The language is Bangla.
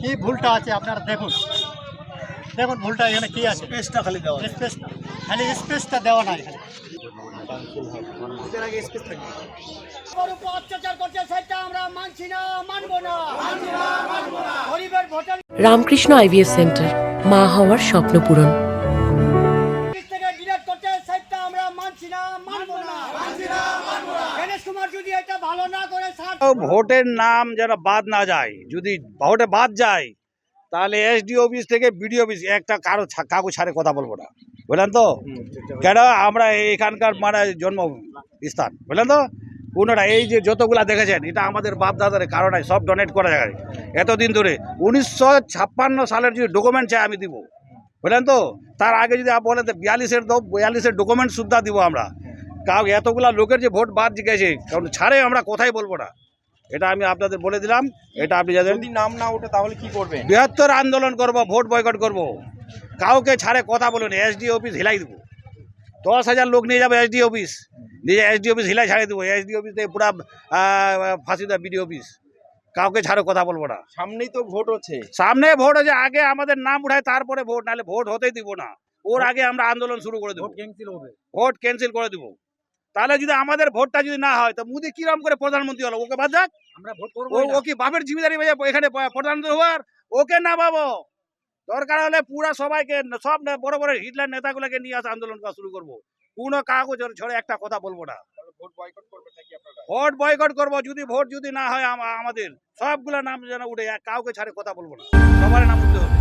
কি ভুলটা আছে আপনারা দেখুন, দেখুন ভুলটা এখানে কি আছে। স্পেসটা খালি দেওয়া স্পেসটা খালি স্পেসটা দেওয়া নাই এখানে। এর আগে স্পেস থাকবে। অত্যাচার করছে সেটা আমরা মানছি না, মানবো না। গরিবের ভোটার রামকৃষ্ণ আইভিএফ সেন্টার, মা হওয়ার স্বপ্ন পূরণ। থেকে ডিলেট করছে সেটা আমরা মানছি না, মানবো না। গণেশ কুমার যদি এটা ভালো না করে ভোটের নাম যেন বাদ না যায়, যদি ভোটে বাদ যায় তাহলে এসডি অফিস থেকে বিডিও অফিস একটা কাগজ ছাড়ে কথা বলবো না, বুঝলেন তো। কেন আমরা এখানকার মানে জন্ম স্থান, বুঝলেন তো। কোনোটা এই যে যতগুলা দেখেছেন এটা আমাদের বাপ দাদার কারণে সব ডোনেট করা যায় এতদিন ধরে। 1956 সালের যে ডকুমেন্ট চাই আমি দিব, বুঝলেন তো। তার আগে যদি বলেন 42-এর ডকুমেন্ট সুদ্ধা দিব আমরা। কারণ এতগুলা লোকের যে ভোট বাদ গেছে, কারণ ছাড়ে আমরা কথাই বলবো না, এটা আমি আপনাদের বলে দিলাম। এটা আপনি জানেন, যদি নাম না ওঠে তাহলে কি করবে? বৃহত্তর আন্দোলন করব, ভোট বয়কট করব। কাউকে ছাড়ে কথা বলুন, এসডি অফিস হিলাই দেবো। 10,000 লোক নিয়ে যাবে এসডি অফিস, নিজে এসডি অফিস হিলাই ছাড়িয়ে দেবো। এসডি অফিস থেকে পুরা ফাঁসি দেয় বিডিও অফিস। কাউকে ছাড়ে কথা বলবো না। সামনেই তো ভোট হচ্ছে। সামনে ভোট হচ্ছে, আগে আমাদের নাম উঠায় তারপরে ভোট, নাহলে ভোট হতেই দিব না। ওর আগে আমরা আন্দোলন শুরু করে দেবো, ভোট ক্যান্সেল করে দেবো। তাহলে যদি আমাদের ভোটটা যদি না হয় তো মোদি কিরম করে প্রধানমন্ত্রী হলো? ওকে বাদ যাক, আমরা ভোট করব। ও কি বাপের জিম্মেদারি এখানে প্রধানমন্ত্রী হওয়ার? ওকে না পাবো, দরকার হলে পুরা সবাইকে, সব বড় বড় হিটলার নেতাগুলোকে নিয়ে আসা আন্দোলন করা শুরু করবো। কোনো কাগজ ছড়ে একটা কথা বলবো না। ভোট বয়কট করবে নাকি আপনারা? ভোট বয়কট করবো, যদি ভোট যদি না হয় আমাদের সবগুলা নাম যেন উঠে, কাউকে ছাড়ে কথা বলবো না, সবার নাম উঠতে হবে।